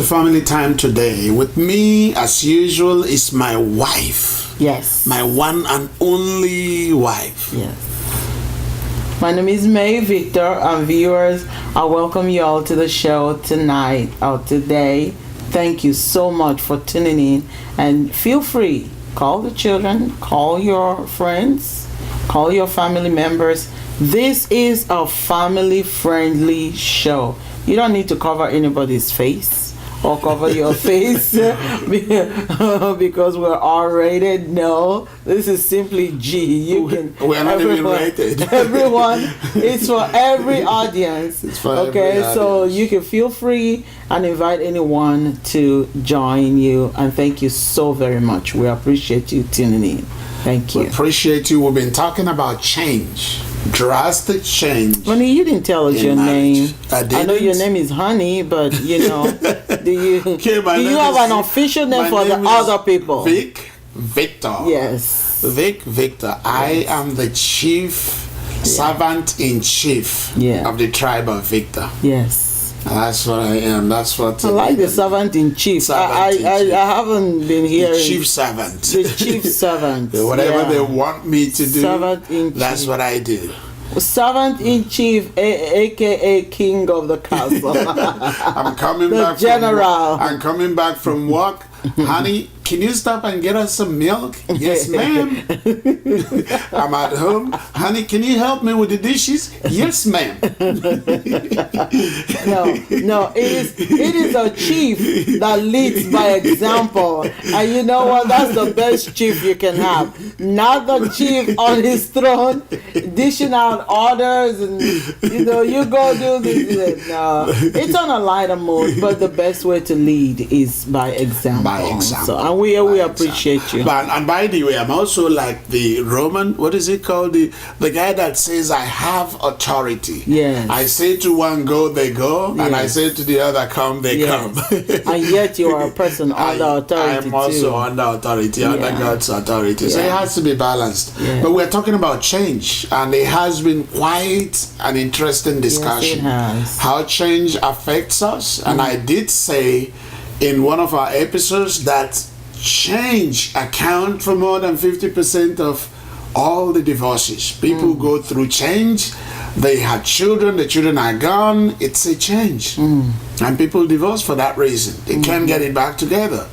Family Time today. With me, as usual, is my wife. Yes. My one and only wife. Yes. My name is May Victor, and viewers, I welcome you all to the show tonight or today. Thank you so much for tuning in, and feel free, call the children, call your friends, call your family members. This is a family-friendly show. You don't need to cover anybody's face or cover your face because we're R-rated. No, this is simply G. We're not even rated. Everyone, it's for every audience. It's for okay, every so audience. you can feel free and invite anyone to join you. And thank you so very much. We appreciate you tuning in. Thank We you. appreciate you. We've been talking about change. Drastic change. Honey, you didn't tell us in your marriage. name. I I didn't. know your name is Honey, but you know, do you Okay, my do you name have is- an official name my for the name is other people? Vic Victor. Yes. Vic Victor. I am the chief servant in chief Yeah. of the tribe of Victor. Yes. That's what I am. That's what I like the servant in chief. I Servant-in-chief. haven't been the hearing chief servant. the chief servant. Whatever Yeah. they want me to do, Servant-in-chief. that's what I do. Servant in chief, aka king of the castle. I'm coming The back. general. I'm coming back from work. Honey, can you stop and get us some milk? Yes, ma'am. I'm at home. Honey, can you help me with the dishes? Yes, ma'am. No, it is a chief that leads by example. And you know what? That's the best chief you can have. Not the chief on his throne dishing out orders and you go do this. No, it's on a lighter mood, but the best way to lead is by example. By example. So, and we By appreciate example. you. But, and by the way, I'm also like the Roman, what is it called? The guy that says, I have authority. Yes. I say to one, go, they go. And I Yes. say to the other, come, they Yes. come. And yet you are a person under authority I'm also too. under authority, under Yeah. God's authority. So it Yeah. has to be balanced. Yeah. But we're talking about change, and it has been quite an interesting discussion. has. How change affects us. And I did say in one of our episodes that change account for more than 50% of all the divorces. People go through change. They had children, the children are gone. It's a change. And people divorce for that reason. They can't get it back together.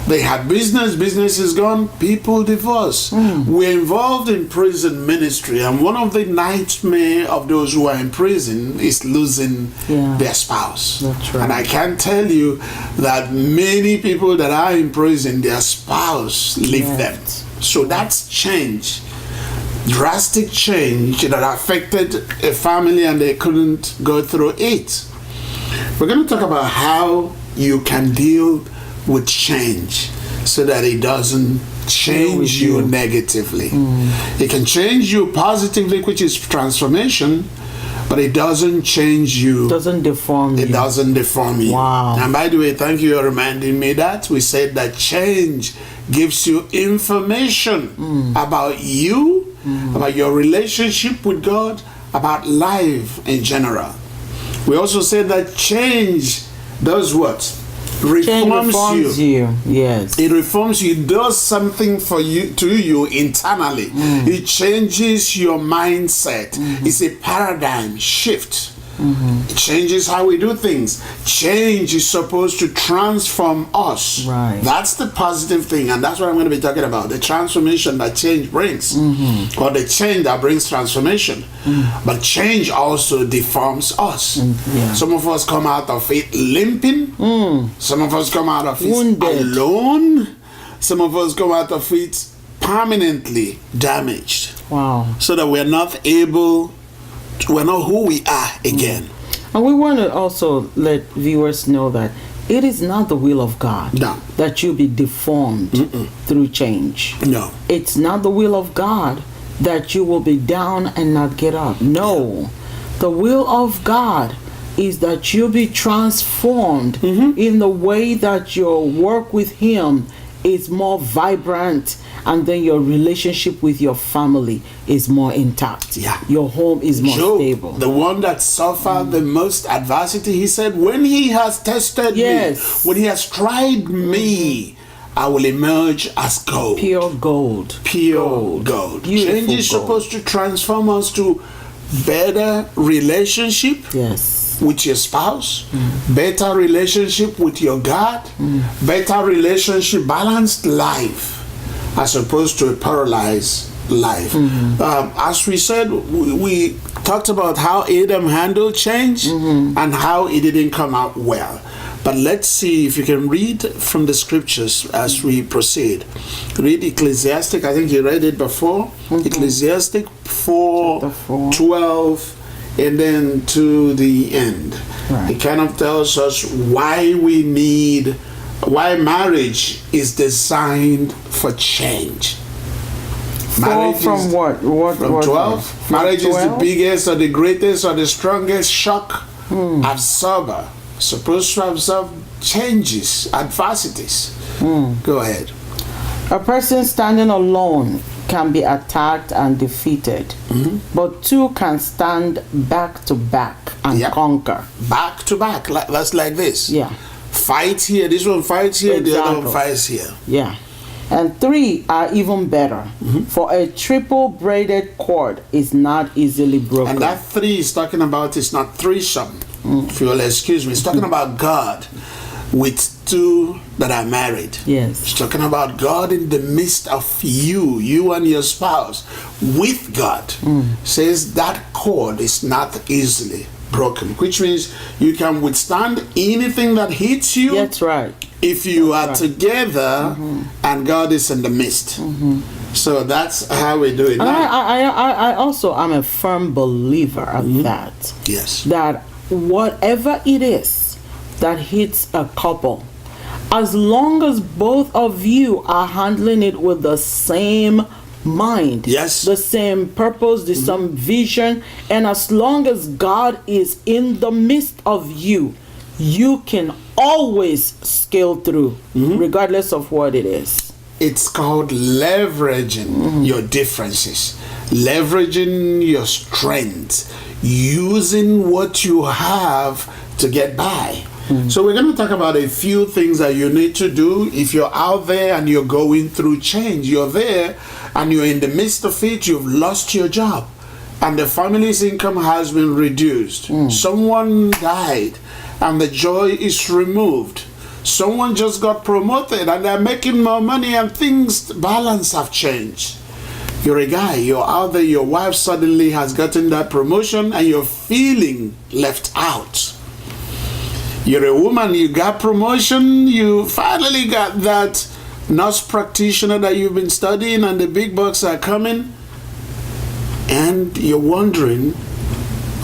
They had business is gone, people divorce. We're involved in prison ministry, and one of the nightmare of those who are in prison is losing Yeah. their spouse. That's right. And I can tell you that many people that are in prison, their spouse leave Yes. them. So that's change. Drastic change that affected a family and they couldn't go through it. We're going to talk about how you can deal with change so that it doesn't change you negatively. It can change you positively, which is transformation, but it doesn't change you. Doesn't deform It you. doesn't deform you. Wow. And by the way, thank you for reminding me that. We said that change gives you information about you, about your relationship with God, about life in general. We also said that change does what? Change reforms you. Yes. It reforms you. It does something for you, to you internally. It changes your mindset. It's a paradigm shift. It changes how we do things. Change is supposed to transform us. Right. That's the positive thing, and that's what I'm going to be talking about. The transformation that change brings, or the change that brings transformation. But change also deforms us. Yeah. Some of us come out of it limping. Some of us come out of it Wounded. alone. Some of us come out of it permanently damaged, Wow. so that we're not who we are again. And we want to also let viewers know that it is not the will of God No. that you be deformed through change. No. It's not the will of God that you will be down and not get up. No. The will of God is that you be transformed in the way that your work with Him is more vibrant, and then your relationship with your family is more intact. Yeah. Your home is more Job, stable. the one that suffered the most adversity, he said, when he has tested Yes. me, when he has tried me, I will emerge as gold. Pure gold. Pure gold. Beautiful Change is gold. supposed to transform us to better relationship Yes. with your spouse, better relationship with your God, better relationship, balanced life, as opposed to a paralyzed life. As we said, we talked about how Adam handled change and how it didn't come out well. But let's see if you can read from the scriptures as we proceed. Read Ecclesiastic. I think you read it before. Ecclesiastic 4, Chapter 4. 12, and then to the end. Right. It kind of tells us why marriage is designed for change. Four from what? From what 12. From Marriage is the 12? biggest or the greatest or the strongest shock absorber. Supposed to absorb changes, adversities. Go ahead. A person standing alone can be attacked and defeated, but two can stand back to back and Yep. conquer. Back to back. That's like this. Yeah, Fight here. This one fights here. The other one Exactly. fights here. yeah. And three are even better, for a triple braided cord is not easily broken. And that 3 is talking about is not threesome. If you'll excuse me, it's talking about God with 2 that are married. Yes. It's talking about God in the midst of you and your spouse, with God. Says that cord is not easily broken, which means you can withstand anything that hits you That's right. if you are together and God is in the midst. So that's how we do it And now. I also am a firm believer of that. Yes. That whatever it is that hits a couple, as long as both of you are handling it with the same mind, Yes. the same purpose, the same vision, and as long as God is in the midst of you, you can always scale through, regardless of what it is. It's called leveraging your differences, leveraging your strengths, using what you have to get by. So we're going to talk about a few things that you need to do if you're out there and you're going through change. You're there and you're in the midst of it, you've lost your job and the family's income has been reduced. Someone died and the joy is removed. Someone just got promoted and they're making more money and things, balance have changed. You're a guy, you're out there, your wife suddenly has gotten that promotion and you're feeling left out. You're a woman, you got promotion, you finally got that nurse practitioner that you've been studying and the big bucks are coming, and you're wondering,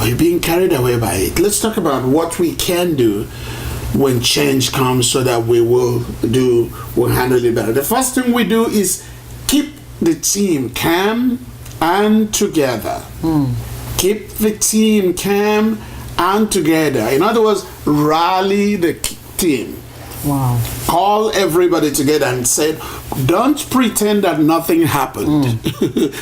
are you being carried away by it? Let's talk about what we can do when change comes so that we'll handle it better. The first thing we do is keep the team calm and together. Keep the team calm and together. In other words, rally the team. Wow. Call everybody together and say, don't pretend that nothing happened.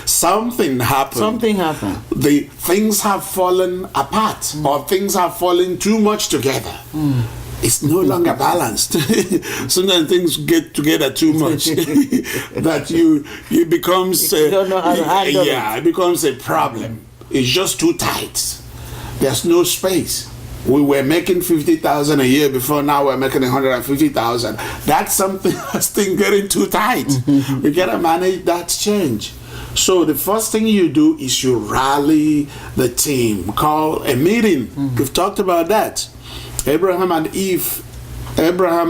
Something happened. Something happened. The things have fallen apart or things have fallen too much together. It's no longer balanced. Sometimes things get together too much that it becomes You don't know how to handle it becomes a problem. It's just too tight. There's no space. We were making 50,000 a year before, now we're making 150,000. That's something that's getting too tight. We gotta manage that change. So the first thing you do is you rally the team. Call a meeting. We've talked about that. Abraham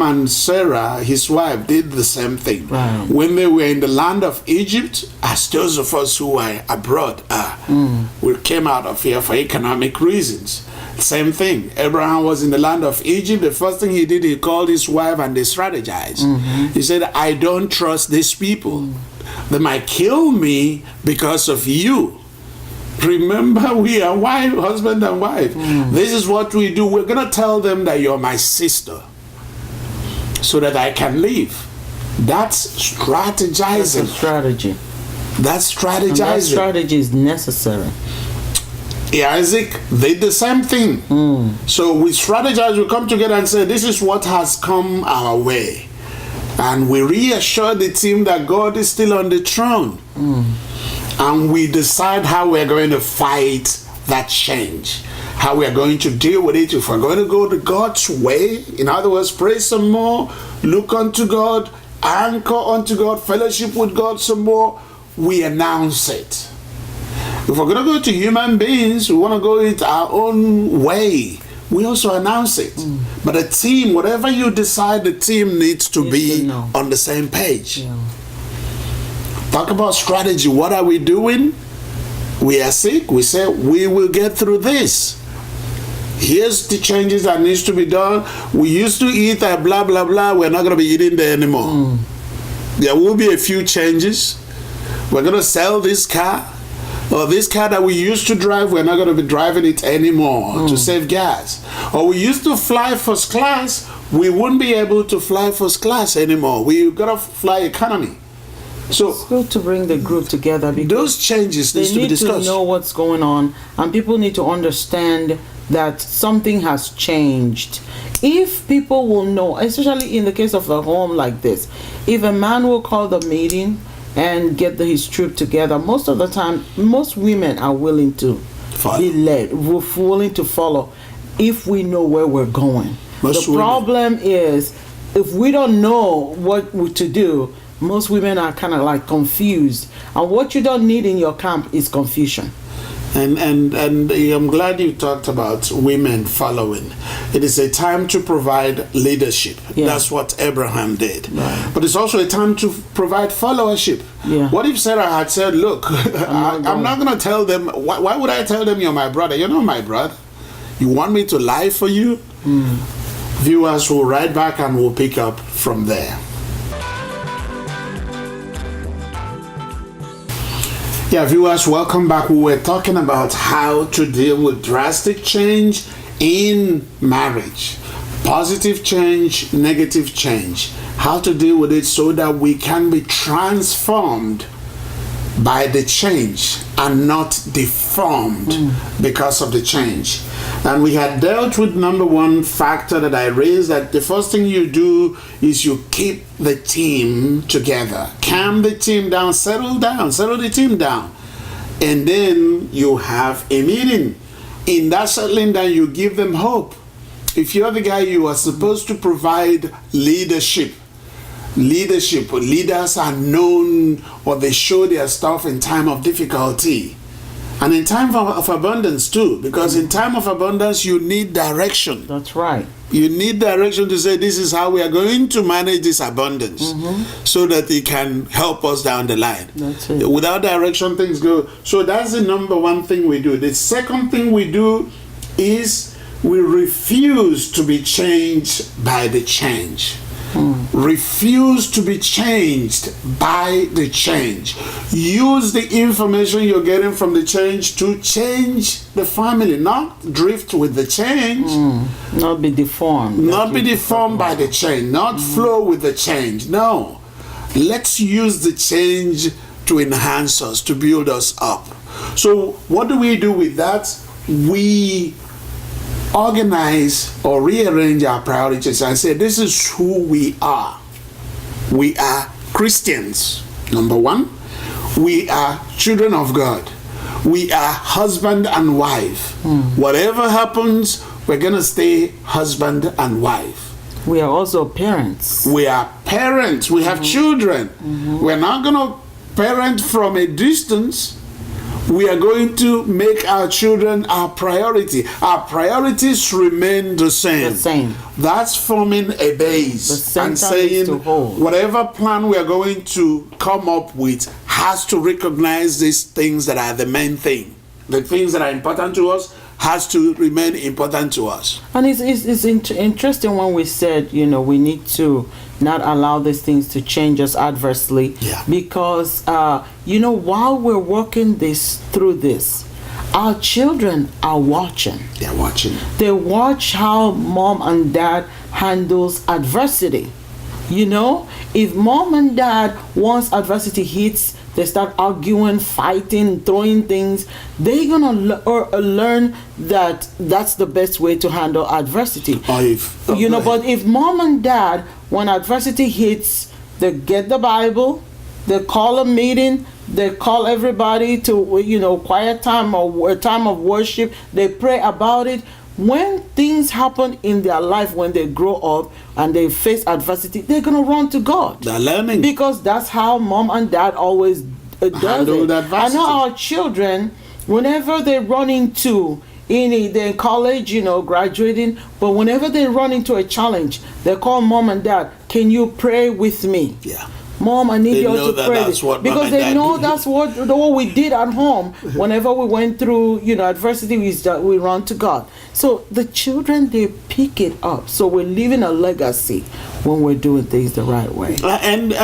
and Sarah, his wife, did the same thing. Right. When they were in the land of Egypt, as those of us who were abroad we came out of here for economic reasons. Same thing. Abraham was in the land of Egypt. The first thing he did, he called his wife and they strategized. He said, I don't trust these people. They might kill me because of you. Remember, we are husband and wife. This is what we do. We're going to tell them that you're my sister so that I can leave. That's strategizing. That's a strategy. That's And that strategizing. strategy is necessary. Isaac did the same thing. So we strategize, we come together and say, this is what has come our way. And we reassure the team that God is still on the throne. And we decide how we're going to fight that change, how we're going to deal with it. If we're going to go the God's way, in other words, pray some more, look unto God, anchor unto God, fellowship with God some more, we announce it. If we're going to go to human beings, we want to go it our own way, we also announce it. But the team, whatever you decide, the team needs to be on the same page. Yeah. Talk about strategy. What are we doing? We are sick. We say we will get through this. Here's the changes that needs to be done. We used to eat at blah blah blah. We're not going to be eating there anymore. There will be a few changes. We're going to sell this car. Or this car that we used to drive, we're not going to be driving it anymore to save gas. Or we used to fly first class, we wouldn't be able to fly first class anymore. We've got to fly economy. So It's good to bring the group together because those changes need they to be need to discussed. know what's going on, and people need to understand that something has changed. If people will know, especially in the case of a home like this, if a man will call the meeting and get his troop together, most of the time, most women are willing to Follow. be led, willing to follow, if we know where we're going. Most The women. problem is, if we don't know what to do, most women are kind of like confused. And what you don't need in your camp is confusion. And I'm glad you talked about women following. It is a time to provide leadership. Yeah. That's what Abraham did. Right. But it's also a time to provide followership. Yeah. What if Sarah had said, look, I'm not going to tell them, why would I tell them you're my brother? You're not my brother. You want me to lie for you? Viewers will write back and we'll pick up from there. Yeah, viewers, welcome back. We were talking about how to deal with drastic change in marriage. Positive change, negative change. How to deal with it so that we can be transformed by the change and not deformed because of the change. And we had dealt with number one factor that I raised, that the first thing you do is you keep the team together. Calm the team down, settle the team down. And then you have a meeting. In that settling down, you give them hope. If you're the guy, you are supposed to provide leadership. Leaders are known, or they show their stuff in time of difficulty. And in time of abundance too, because in time of abundance, you need direction. That's right. You need direction to say, this is how we are going to manage this abundance so that it can help us down the line. That's it. Without direction, things go. So that's the number one thing we do. The second thing we do is we refuse to be changed by the change. Refuse to be changed by the change. Use the information you're getting from the change to change the family, not drift with the change. Not be deformed. Not be deformed by the change, not flow with the change. No. Let's use the change to enhance us, to build us up. So what do we do with that? We organize or rearrange our priorities and say, this is who we are. We are Christians, number one. We are children of God. We are husband and wife. Whatever happens, we're going to stay husband and wife. We are also parents. We are parents. We have children. We're not going to parent from a distance. We are going to make our children our priority. Our priorities remain the same. The same. That's forming a base The center and is saying to hold. whatever plan we are going to come up with has to recognize these things that are the main thing. The things that are important to us has to remain important to us. And it's interesting when we said, we need to not allow these things to change us adversely. Yeah. Because, while we're working through this, our children are watching. They're watching. They watch how mom and dad handles adversity. You know, if mom and dad, once adversity hits, they start arguing, fighting, throwing things, they're gonna learn that that's the best way to handle adversity. But if mom and dad, when adversity hits, they get the Bible, they call a meeting, they call everybody to quiet time or a time of worship, they pray about it. When things happen in their life, when they grow up and they face adversity, they're going to run to God. They're learning. Because that's how mom and dad always does it. I know our children, whenever they run into, they're in college, graduating, but whenever they run into a challenge, they call mom and dad, can you pray with me? Yeah. Mom, I need you to pray. Because they know that's what we did at home. Whenever we went through, adversity, we run to God. So the children, they pick it up. So we're leaving a legacy when we're doing things the right way. And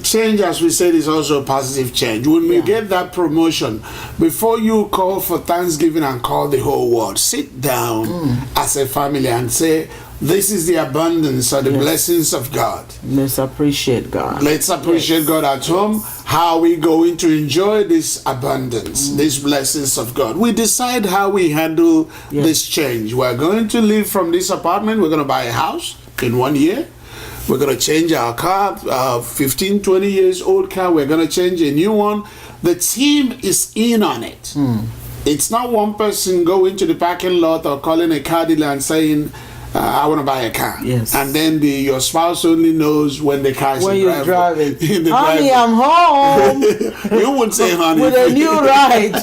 change, as we said, is also a positive change. When we get that promotion, before you call for Thanksgiving and call the whole world, sit down as a family and say, this is the abundance or the blessings of God. Let's appreciate God. Let's appreciate God at home. How are we going to enjoy this abundance, these blessings of God? We decide how we handle this change. We're going to leave from this apartment. We're going to buy a house in 1 year. We're going to change our car, 15, 20 years old car. We're going to change a new one. The team is in on it. It's not one person going to the parking lot or calling a car dealer and saying, I want to buy a car. Yes. And then your spouse only knows when the car is when you're driving. Honey, I'm home. You would say, honey. With a new ride.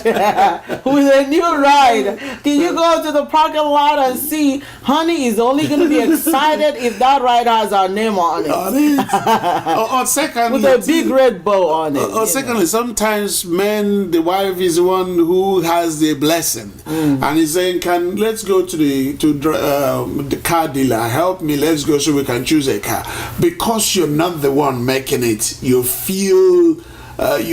With a new ride. Can you go to the parking lot and see, honey is only going to be excited if that ride has our name on it. Or secondly, with a big red bow on it. Or secondly, sometimes the wife is the one who has the blessing. And he's saying, let's go to the car dealer, help me, let's go so we can choose a car. Because you're not the one making it, you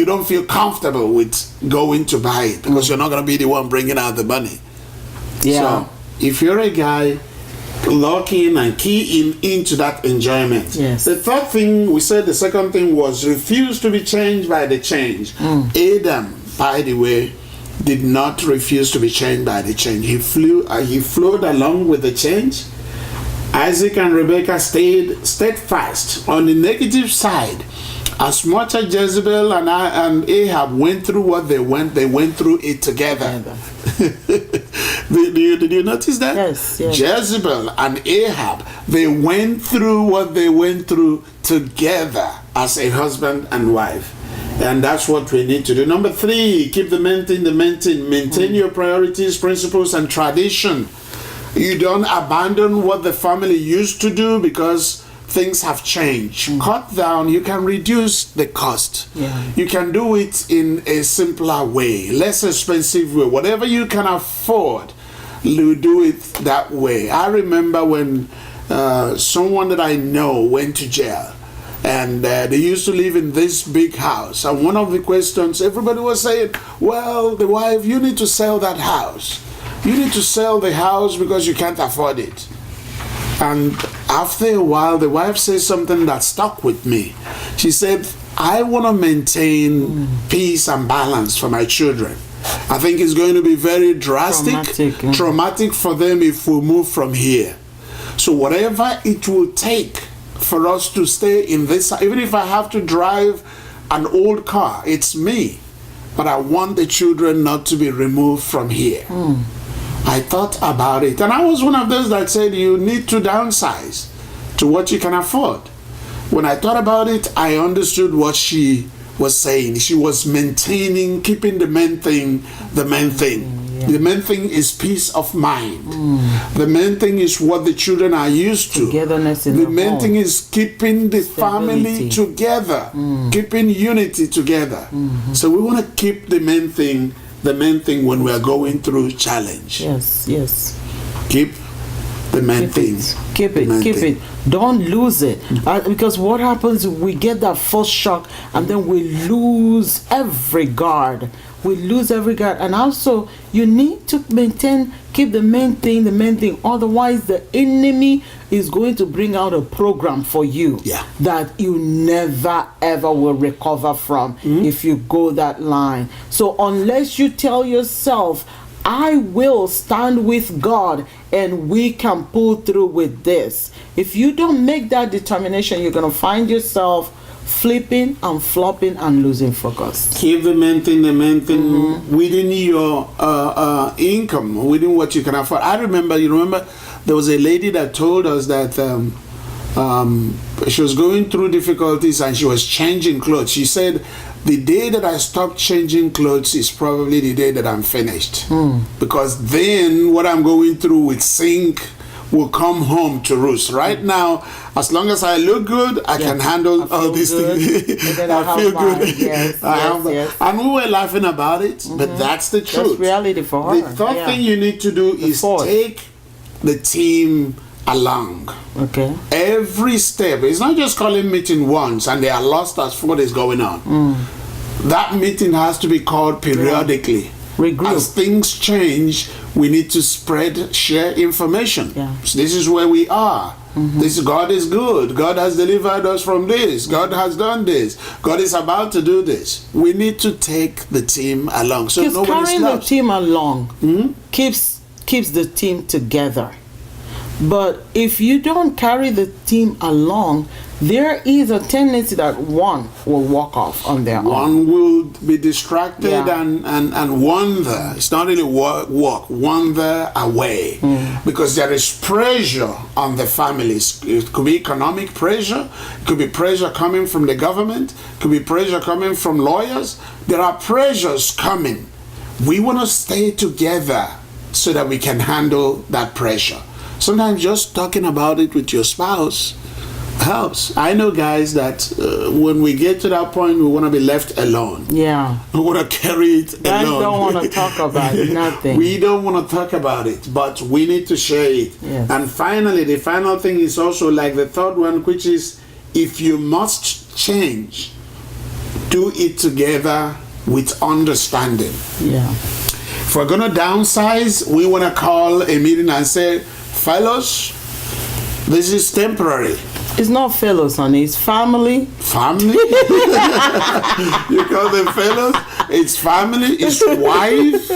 don't feel comfortable with going to buy it because you're not going to be the one bringing out the money. So if you're a guy, lock in and key into that enjoyment. Yes. The third thing, we said the second thing was refuse to be changed by the change. Adam, by the way, did not refuse to be changed by the change. He flowed along with the change. Isaac and Rebekah stayed steadfast on the negative side. As much as Jezebel and Ahab went through what they went through it together. Did you notice that? Yes. Jezebel and Ahab, they went through what they went through together as a husband and wife. And that's what we need to do. Number 3, keep the main thing. Maintain your priorities, principles, and tradition. You don't abandon what the family used to do because things have changed. Cut down. You can reduce the cost. You can do it in a simpler way, less expensive way. Whatever you can afford, you do it that way. I remember when someone that I know went to jail. And they used to live in this big house. And one of the questions, everybody was saying, well, the wife, you need to sell that house. You need to sell the house because you can't afford it. And after a while, the wife says something that stuck with me. She said, I want to maintain peace and balance for my children. I think it's going to be very drastic, traumatic for them if we move from here. So whatever it will take for us to stay in this, even if I have to drive an old car, it's me. But I want the children not to be removed from here. I thought about it. And I was one of those that said, you need to downsize to what you can afford. When I thought about it, I understood what she was saying. She was maintaining, keeping the main thing, the main thing. The main thing is peace of mind. The main thing is what the children are used to. Togetherness in the main thing is keeping the family together, keeping unity together. So we want to keep the main thing when we are going through challenge. Yes. Keep the main thing. Keep it. Don't lose it. Because what happens, we get that first shock and then we lose every guard we lose every guard. And also, you need to keep the main thing. Otherwise, the enemy is going to bring out a program for you that you never ever will recover from if you go that line. So unless you tell yourself, I will stand with God and we can pull through with this. If you don't make that determination, you're going to find yourself flipping and flopping and losing focus. Keep the main thing within your income, within what you can afford. You remember there was a lady that told us that she was going through difficulties and she was changing clothes. She said, the day that I stop changing clothes is probably the day that I'm finished. Because then what I'm going through with sink will come home to roost. Right now, as long as I look good, I can handle all these things. I feel good. Yes. And we were laughing about it, but that's the truth. That's reality for her. The third thing you need to do is take the team along. Okay. Every step. It's not just calling meeting once and they are lost as what is going on. That meeting has to be called periodically. Regroup. As things change, we need to share information. So this is where we are. God is good. God has delivered us from this. God has done this. God is about to do this. We need to take the team along. So because carrying the team along keeps the team together. But if you don't carry the team along, there is a tendency that one will walk off on their own. One will be distracted and wander. It's not really walk, wander away. Because there is pressure on the families. It could be economic pressure. It could be pressure coming from the government. It could be pressure coming from lawyers. There are pressures coming. We want to stay together so that we can handle that pressure. Sometimes just talking about it with your spouse helps. I know guys that when we get to that point, we want to be left alone. Yeah. We want to carry it alone. Guys don't want to talk about nothing. We don't want to talk about it, but we need to share it. Yes. And finally, the final thing is also like the third one, which is if you must change, do it together with understanding. Yeah. If we're going to downsize, we want to call a meeting and say, fellows, this is temporary. It's not fellows, honey. It's family. Family? You call them fellows? It's family. It's wife.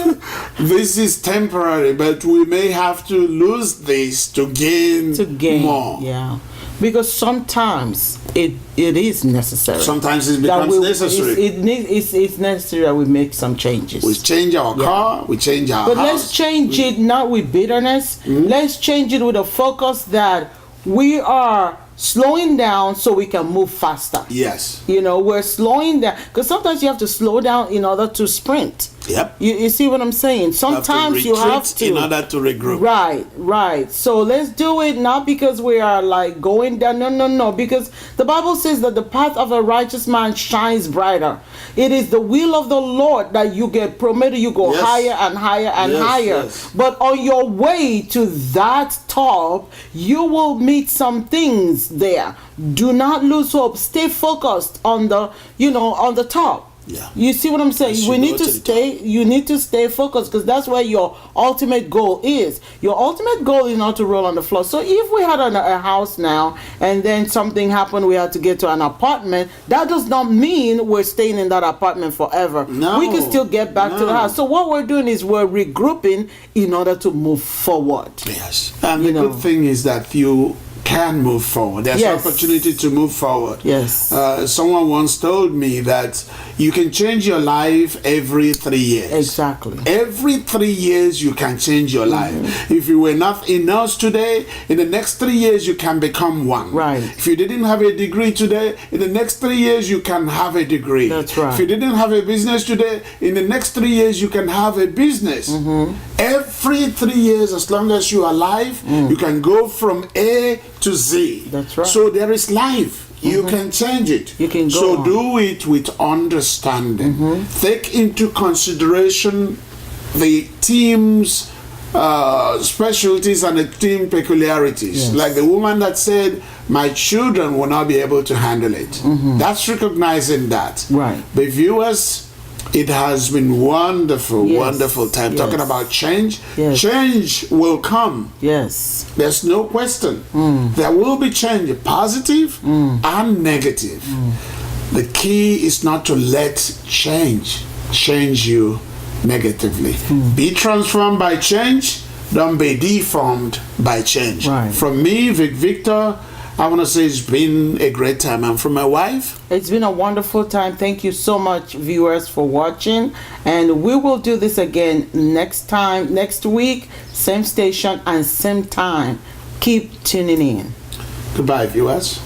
This is temporary, but we may have to lose this to gain more. Yeah. Because sometimes it is necessary. Sometimes it becomes necessary. It's necessary that we make some changes. We change our car, we change our house. But let's change it not with bitterness. Let's change it with a focus that we are slowing down so we can move faster. Yes. You know, we're slowing down. Because sometimes you have to slow down in order to sprint. Yep. You see what I'm saying? Sometimes you have to. In order to regroup. Right. So let's do it not because we are like going down. No. Because the Bible says that the path of a righteous man shines brighter. It is the will of the Lord that you get promoted. You go higher and higher and higher. Yes. But on your way to that top, you will meet some things there. Do not lose hope. Stay focused on the top. Yeah. You see what I'm saying? You need to stay focused because that's where your ultimate goal is. Your ultimate goal is not to roll on the floor. So if we had a house now and then something happened, we had to get to an apartment, that does not mean we're staying in that apartment forever. No. We can still get back to the house. So what we're doing is we're regrouping in order to move forward. Yes. And the good thing is that you can move forward. There's opportunity to move forward. Yes. Someone once told me that you can change your life every 3 years. Exactly. Every 3 years you can change your life. If you were not in nurse today, in the next 3 years you can become one. Right. If you didn't have a degree today, in the next 3 years you can have a degree. That's right. If you didn't have a business today, in the next 3 years you can have a business. Every 3 years, as long as you are alive, you can go from A to Z. That's right. So there is life. You can change it. You can go So on. do it with understanding. Take into consideration the team's specialties and the team peculiarities. Yes. Like the woman that said, my children will not be able to handle it. That's recognizing that. Right. The viewers, It has been wonderful, Yes, wonderful time yes. talking about change. Yes. Change will come. Yes. There's no question. There will be change, positive and negative. The key is not to let change you negatively. Be transformed by change. Don't be deformed by change. Right. From me, Victor, I want to say it's been a great time. And from my wife, It's been a wonderful time. Thank you so much, viewers, for watching. And we will do this again next week, same station and same time. Keep tuning in. goodbye, viewers.